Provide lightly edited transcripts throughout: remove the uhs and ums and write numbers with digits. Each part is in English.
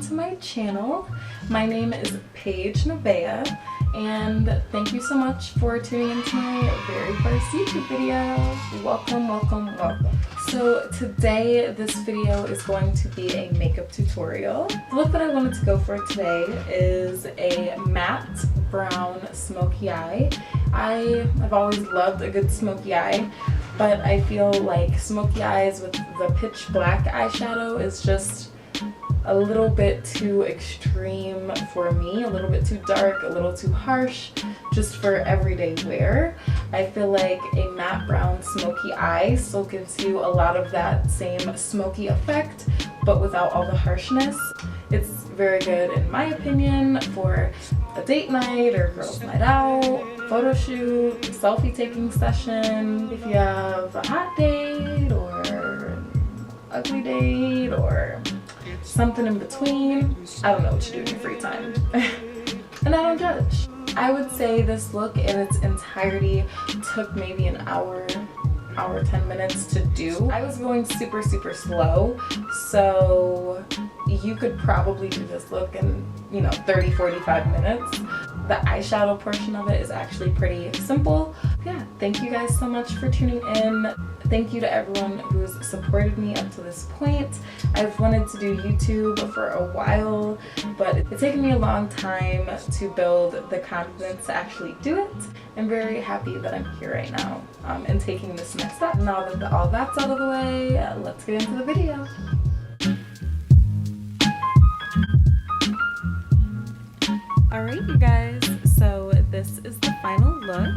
to my channel. My name is Paige Nevaeh, and thank you so much for tuning into my very first YouTube video. Welcome, welcome, welcome. So today this video is going to be a makeup tutorial. The look that I wanted to go for today is a matte brown smoky eye. I've always loved a good smoky eye, but I feel like smoky eyes with the pitch black eyeshadow is just a little bit too extreme for me, a little bit too dark, a little too harsh, just for everyday wear. I feel like a matte brown smoky eye still gives you a lot of that same smoky effect, but without all the harshness. It's very good, in my opinion, for a date night or girls' night out, photo shoot, selfie taking session, if you have a hot date or an ugly date or something in between. I don't know what you do in your free time. And I don't judge. I would say this look in its entirety took maybe an hour 10 minutes to do. I was going super slow, so you could probably do this look in 30-45 minutes. The eyeshadow portion of it is actually pretty simple. Yeah, thank you guys so much for tuning in. Thank you to everyone who's supported me up to this point. I've wanted to do YouTube for a while, but it's taken me a long time to build the confidence to actually do it. I'm very happy that I'm here right now and taking this next step. Now that all that's out of the way, let's get into the video. Alright you guys, so this is the final look.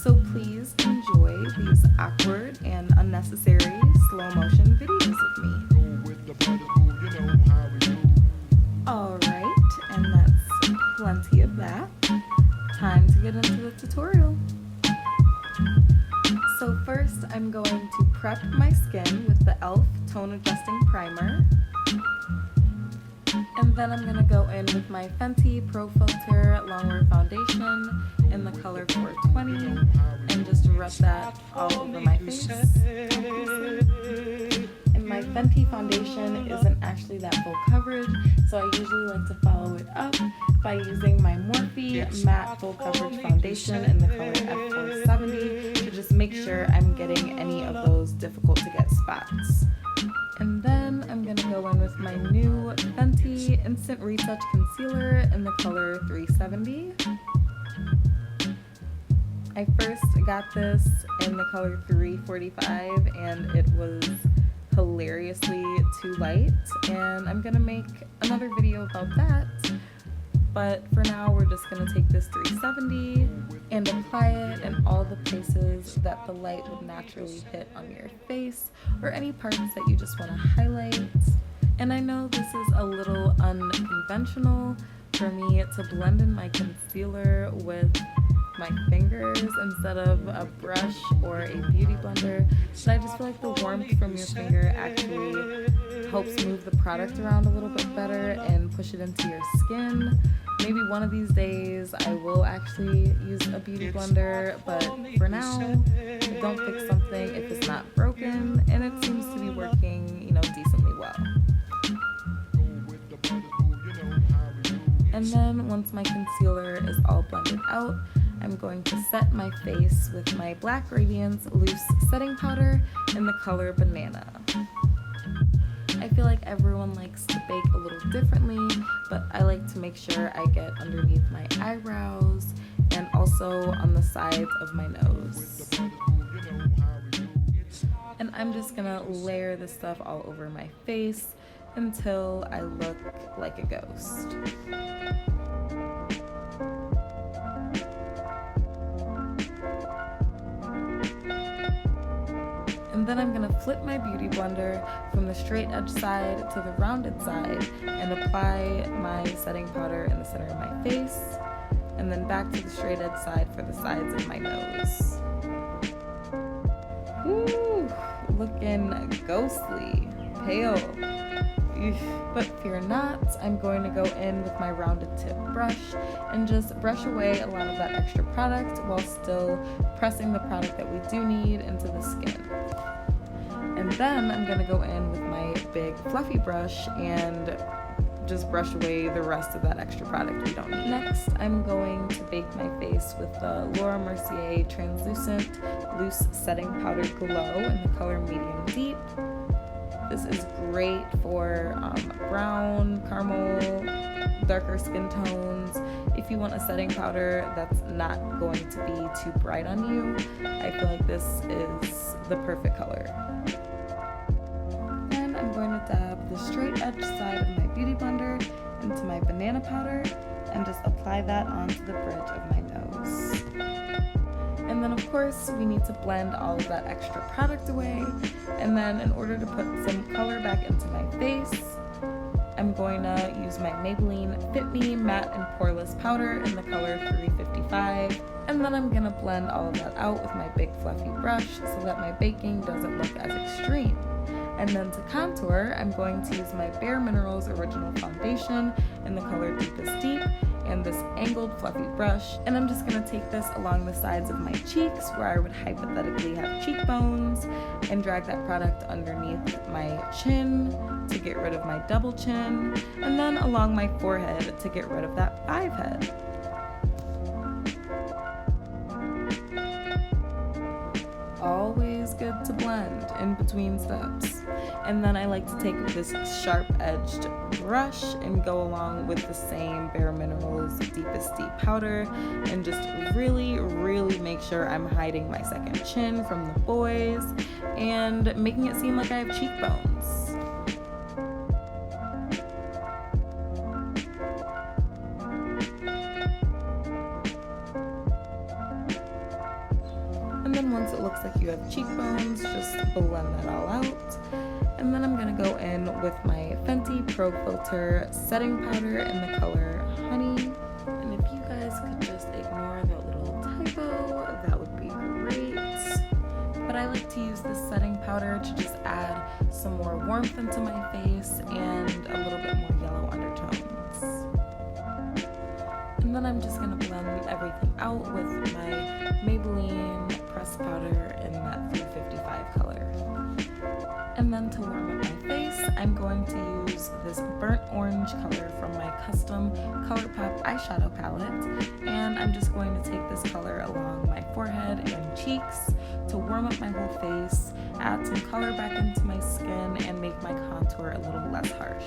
So please enjoy these awkward and unnecessary slow motion videos with me. Alright, and that's plenty of that. Time to get into the tutorial. So first I'm going to prep my skin with the e.l.f. Tone Adjusting Primer. And then I'm going to go in with my Fenty Pro Filt'r Foundation in the color 420 and just rub that all over my face. And my Fenty foundation isn't actually that full coverage, so I usually like to follow it up by using my Morphe Matte Full Coverage Foundation in the color F470 to just make sure I'm getting any of those difficult to get spots. And then I'm going to go in with my new Fenty Instant Retouch Concealer in the color 370. I first got this in the color 345 and it was hilariously too light, and I'm going to make another video about that. But for now, we're just going to take this 370 and apply it in all the places that the light would naturally hit on your face or any parts that you just want to highlight. And I know this is a little unconventional for me to blend in my concealer with my fingers instead of a brush or a beauty blender, but I just feel like the warmth from your finger actually helps move the product around a little bit better and push it into your skin. Maybe one of these days I will actually use a beauty blender, but for now, don't fix something if it's not broken, and it seems to be working, decently well. And then once my concealer is all blended out, I'm going to set my face with my Black Radiance Loose Setting Powder in the color Banana. I feel like everyone likes to bake a little differently, but I like to make sure I get underneath my eyebrows and also on the sides of my nose. And I'm just gonna layer this stuff all over my face until I look like a ghost. And then I'm going to flip my beauty blender from the straight edge side to the rounded side and apply my setting powder in the center of my face, and then back to the straight edge side for the sides of my nose. Woo! Looking ghostly, pale. But fear not, I'm going to go in with my rounded tip brush and just brush away a lot of that extra product while still pressing the product that we do need into the skin. And then I'm going to go in with my big fluffy brush and just brush away the rest of that extra product we don't need. Next, I'm going to bake my face with the Laura Mercier Translucent Loose Setting Powder Glow in the color Medium Deep. This is great for brown, caramel, darker skin tones. If you want a setting powder that's not going to be too bright on you, I feel like this is the perfect color. Then I'm going to dab the straight edge side of my beauty blender into my banana powder and just apply that onto the bridge of my nose. And then of course we need to blend all of that extra product away. And then in order to put some color back into my face, I'm going to use my Maybelline FitMe Matte and Poreless powder in the color 355. And then I'm going to blend all of that out with my big fluffy brush so that my baking doesn't look as extreme. And then to contour, I'm going to use my Bare Minerals Original Foundation in the color Deepest Deep and this angled fluffy brush. And I'm just going to take this along the sides of my cheeks where I would hypothetically have cheekbones and drag that product underneath my chin to get rid of my double chin, and then along my forehead to get rid of that 5 head. Always good to blend in between steps. And then I like to take this sharp-edged brush and go along with the same Bare Minerals Deepest Deep powder and just really make sure I'm hiding my second chin from the boys and making it seem like I have cheekbones. And then once it looks like you have cheekbones, just blend that all out. And then I'm going to go in with my Fenty Pro Filt'r setting powder in the color Honey. And if you guys could just ignore that little typo, that would be great. But I like to use this setting powder to just add some more warmth into my face and a little bit more yellow undertones. And then I'm just going to blend everything out with my Maybelline pressed powder in that 355 color. And then to warm up my face, I'm going to use this burnt orange color from my custom Colourpop eyeshadow palette. And I'm just going to take this color along my forehead and cheeks to warm up my whole face, add some color back into my skin, and make my contour a little less harsh.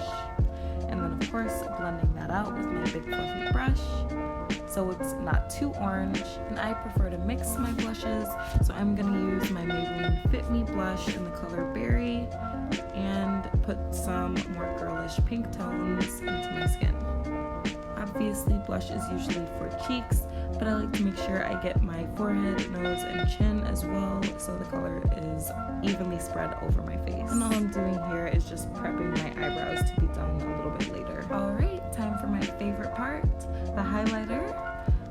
And then of course, blending that out with my big fluffy brush so it's not too orange. And I prefer to mix my blushes, so I'm going to use my Maybelline FitMe blush in the color Berry and put some more girlish pink tones into my skin. Obviously, blush is usually for cheeks, but I like to make sure I get my forehead, nose, and chin as well so the color is evenly spread over my face. And all I'm doing here is just prepping my eyebrows to be done a little bit later. Alright, time for my favorite part, the highlighter.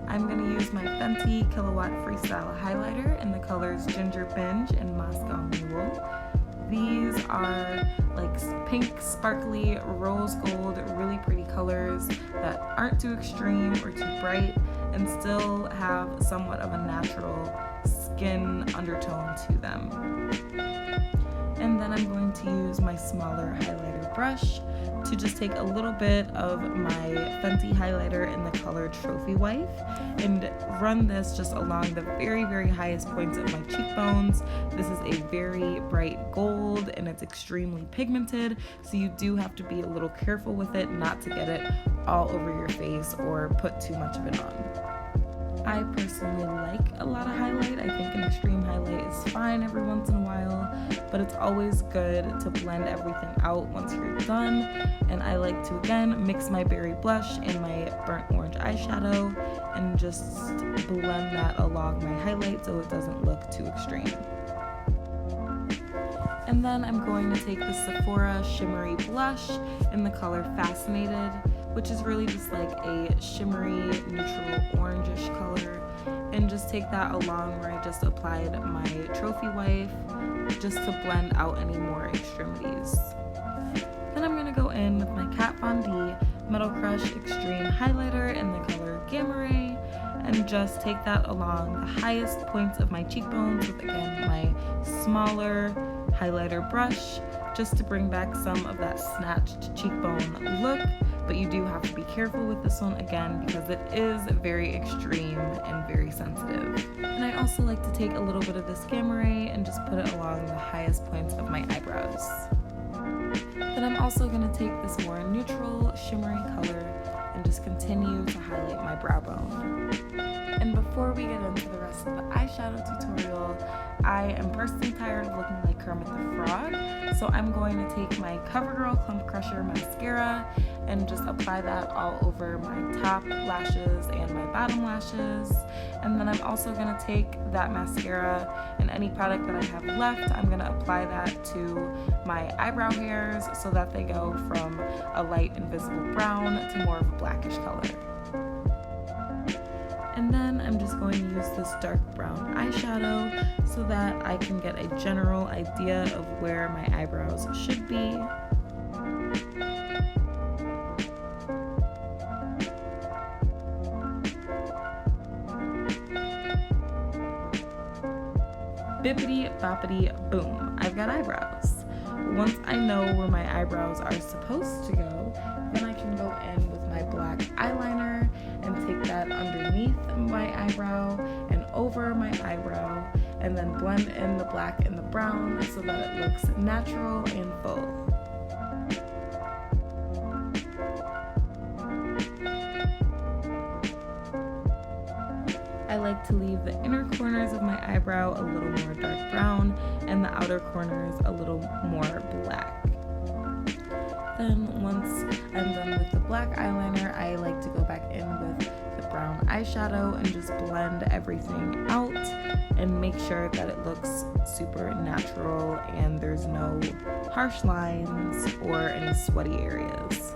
I'm going to use my Fenty Killawat Freestyle highlighter in the colors Ginger Binge and Moscow Mule. These are like pink, sparkly, rose gold, really pretty colors that aren't too extreme or too bright and still have somewhat of a natural skin undertone to them. And then I'm going to use my smaller highlighter brush to just take a little bit of my Fenty highlighter in the color Trophy Wife and run this just along the very highest points of my cheekbones. This is a very bright gold and it's extremely pigmented, so you do have to be a little careful with it not to get it all over your face or put too much of it on. I personally like a lot of highlight. I think an extreme highlight is fine every once in a while, but it's always good to blend everything out once you're done. And I like to, again, mix my berry blush and my burnt orange eyeshadow and just blend that along my highlight so it doesn't look too extreme. And then I'm going to take the Sephora Shimmery blush in the color Fascinated, which is really just like a shimmery, neutral, orangish color, and just take that along where I just applied my Trophy Wife just to blend out any more extremities. Then I'm going to go in with my Kat Von D Metal Crush Extreme Highlighter in the color Gammaray, and just take that along the highest points of my cheekbones with, again, my smaller highlighter brush, just to bring back some of that snatched cheekbone look, but you do have to be careful with this one again because it is very extreme and very sensitive. And I also like to take a little bit of this gammaray and just put it along the highest points of my eyebrows. Then I'm also going to take this more neutral shimmery color and just continue to highlight my brow bone. And before we get into the rest of the eyeshadow tutorial, I am personally tired of looking like Kermit the Frog, so I'm going to take my CoverGirl Clump Crusher mascara and just apply that all over my top lashes and my bottom lashes. And then I'm also going to take that mascara and any product that I have left, I'm going to apply that to my eyebrow hairs so that they go from a light invisible brown to more of a blackish color. And then I'm just going to use this dark brown eyeshadow so that I can get a general idea of where my eyebrows should be. Bippity boppity boom, I've got eyebrows. Once I know where my eyebrows are supposed to go, then I can go in with my black eyeliner and take that underneath my eyebrow and over my eyebrow and then blend in the black and the brown so that it looks natural and full. I like to leave the inner corners of my eyebrow a little more dark brown and the outer corners a little more black. Then once I'm done with the black eyeliner, I like to go back in with the brown eyeshadow and just blend everything out and make sure that it looks super natural and there's no harsh lines or any sweaty areas.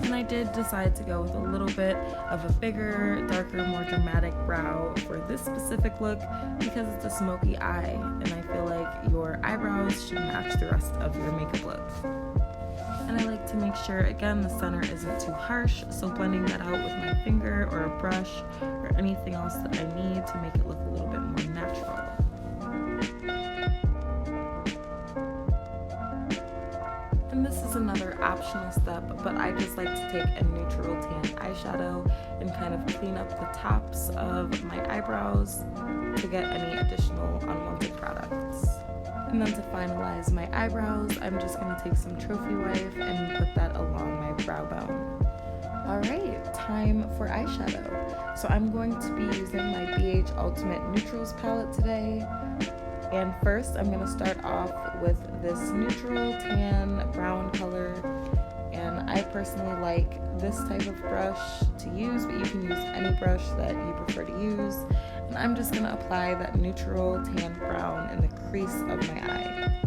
And I did decide to go with a little bit of a bigger, darker, more dramatic brow for this specific look because it's a smoky eye and I feel like your eyebrows should match the rest of your makeup look. And I like to make sure, again, the center isn't too harsh, so blending that out with my finger or a brush or anything else that I need to make it look a little bit more natural. And this is another optional step, but I just like to take a neutral tan eyeshadow and kind of clean up the tops of my eyebrows to get any additional unwanted products. And then to finalize my eyebrows, I'm just going to take some trophy wipe and put that along my brow bone. Alright, time for eyeshadow. So I'm going to be using my BH Ultimate Neutrals palette today. And first I'm going to start off with this neutral tan brown color. And I personally like this type of brush to use, but you can use any brush that you prefer to use. And I'm just going to apply that neutral tan brown in the crease of my eye.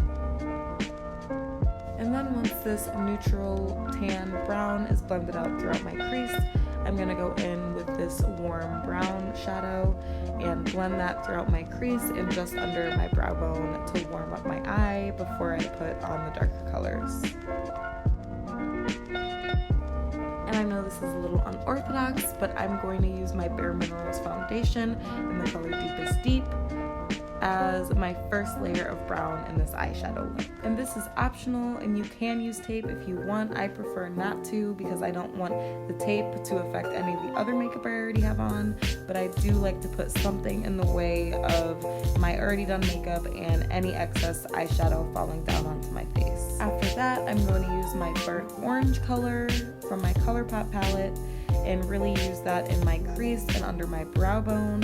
And then once this neutral tan brown is blended out throughout my crease, I'm going to go in with this warm brown shadow and blend that throughout my crease and just under my brow bone to warm up my eye before I put on the darker colors. And I know this is a little unorthodox, but I'm going to use my Bare Minerals foundation in the color Deepest Deep as my first layer of brown in this eyeshadow look. And this is optional and you can use tape if you want. I prefer not to because I don't want the tape to affect any of the other makeup I already have on, but I do like to put something in the way of my already done makeup and any excess eyeshadow falling down onto my face. After that, I'm going to use my burnt orange color from my Colourpop palette and really use that in my crease and under my brow bone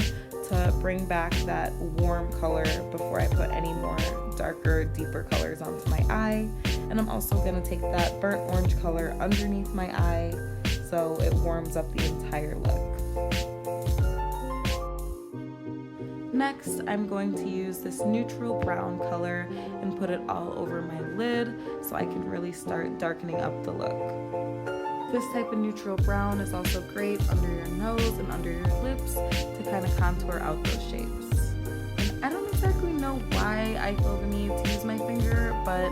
to bring back that warm color before I put any more darker, deeper colors onto my eye. And I'm also going to take that burnt orange color underneath my eye so it warms up the entire look. Next, I'm going to use this neutral brown color and put it all over my lid so I can really start darkening up the look. This type of neutral brown is also great under your nose and under your lips to kind of contour out those shapes. And I don't exactly know why I feel the need to use my finger, but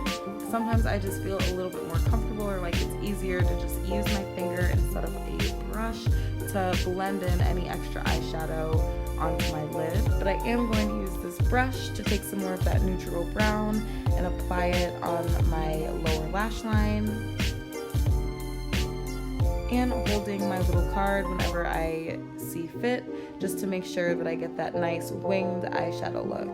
sometimes I just feel a little bit more comfortable or like it's easier to just use my finger instead of a brush to blend in any extra eyeshadow onto my lid. But I am going to use this brush to take some more of that neutral brown and apply it on my lower lash line. and holding my little card whenever I see fit, just to make sure that I get that nice winged eyeshadow look.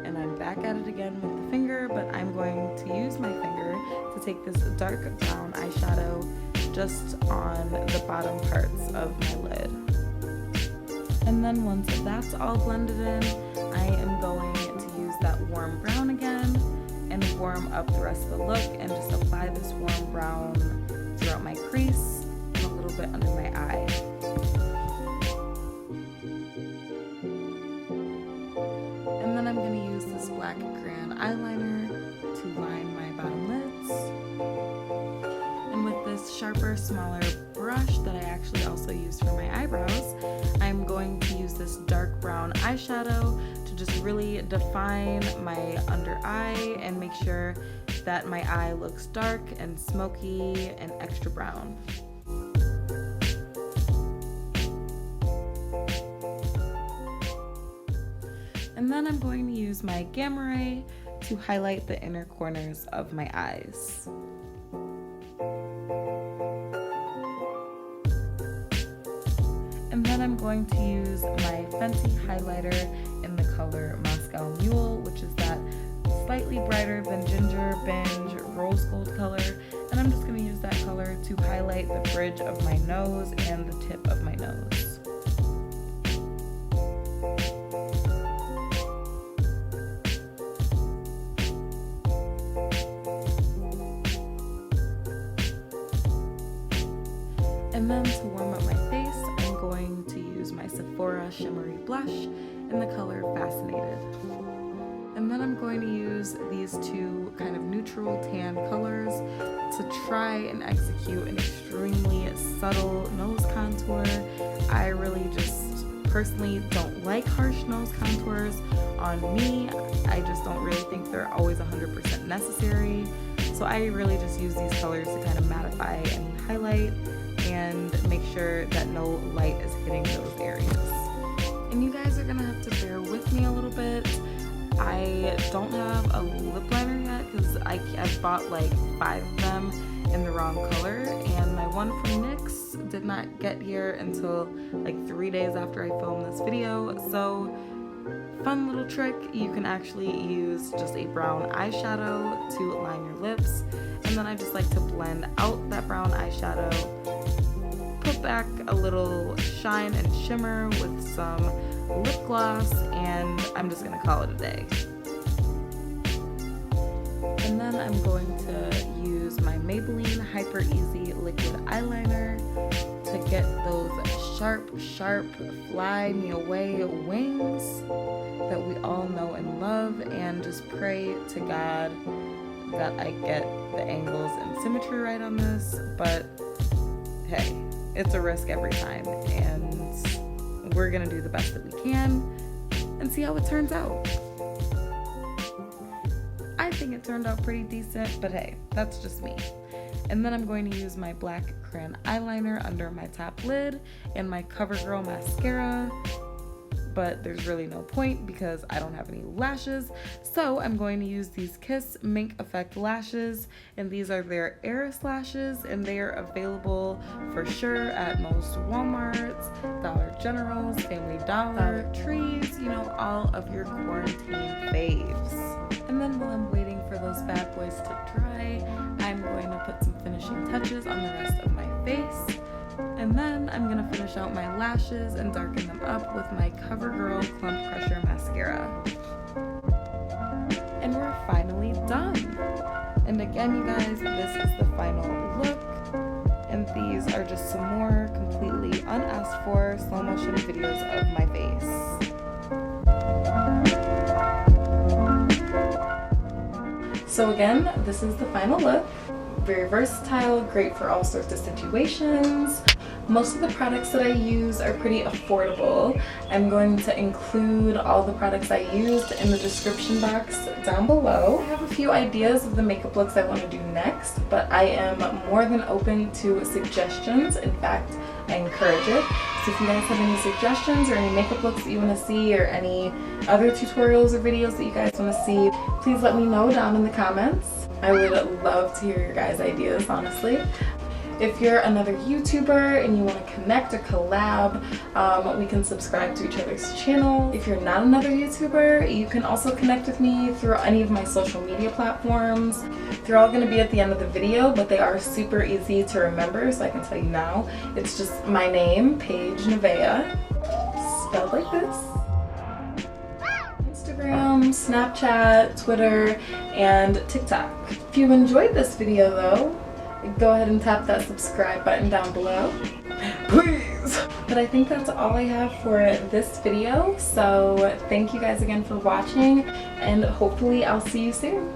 And I'm back at it again with the finger, but I'm going to use my finger to take this dark brown eyeshadow just on the bottom parts of my lid. And then once that's all blended in, I am going to use that warm brown again and warm up the rest of the look and just apply this warm brown throughout my crease and a little bit under my eye. And then I'm going to use this black crayon eyeliner to line my bottom lids. And with this sharper, smaller brush that I actually also use for my eyebrows, I'm going to use this dark brown eyeshadow to just really define my under eye and make sure that my eye looks dark and smoky and extra brown. And then I'm going to use my gammaray to highlight the inner corners of my eyes. And then I'm going to use my Fenty highlighter in the color Mule, which is that slightly brighter than Ginger Binge Rose Gold color. And I'm just going to use that color to highlight the bridge of my nose and the tip of my nose. And then to warm up my face, I'm going to use my Sephora Shimmery blush in the color Fascinated. And then I'm going to use these two kind of neutral tan colors to try and execute an extremely subtle nose contour. I really just personally don't like harsh nose contours on me. I just don't really think they're always 100% necessary. So I really just use these colors to kind of mattify and highlight and make sure that no light is hitting those areas. And you guys are gonna have to bear with me a little bit. I don't have a lip liner yet because I've bought like 5 of them in the wrong color, and my one from NYX did not get here until like 3 days after I filmed this video. So fun little trick, you can actually use just a brown eyeshadow to line your lips, and then I just like to blend out that brown eyeshadow, put back a little shine and shimmer with some lip gloss, and I'm just gonna call it a day. And then I'm going to use my Maybelline Hyper Easy liquid eyeliner to get those sharp, fly me away wings that we all know and love, and just pray to God that I get the angles and symmetry right on this. But hey, it's a risk every time, and we're gonna do the best that we can and see how it turns out. I think it turned out pretty decent, but hey, that's just me. And then I'm going to use my black crayon eyeliner under my top lid and my CoverGirl mascara, but there's really no point because I don't have any lashes. So I'm going to use these Kiss Mink Effect lashes, and these are their Eris lashes, and they are available for sure at most Walmarts, Dollar Generals, Family Dollar, Trees, you know, all of your quarantine faves. And then while I'm waiting for those bad boys to dry, I'm going to put some finishing touches on the rest of my face. And then I'm going to finish out my lashes and darken them up with my CoverGirl Clump Crusher Mascara. And we're finally done. And again, you guys, this is the final look. And these are just some more completely unasked for slow motion videos of my face. So again, this is the final look. Very versatile, great for all sorts of situations. Most of the products that I use are pretty affordable. I'm going to include all the products I used in the description box down below. I have a few ideas of the makeup looks I want to do next, but I am more than open to suggestions. In fact, I encourage it. So if you guys have any suggestions or any makeup looks that you want to see, or any other tutorials or videos that you guys want to see, please let me know down in the comments. I would love to hear your guys' ideas, honestly. If you're another YouTuber and you want to connect or collab, we can subscribe to each other's channel. If you're not another YouTuber, you can also connect with me through any of my social media platforms. They're all going to be at the end of the video, but they are super easy to remember, so I can tell you now. It's just my name, Paige Nevaeh, spelled like this. Instagram, Snapchat, Twitter, and TikTok. If you enjoyed this video though, go ahead and tap that subscribe button down below, please. But I think that's all I have for this video, so thank you guys again for watching, and hopefully I'll see you soon.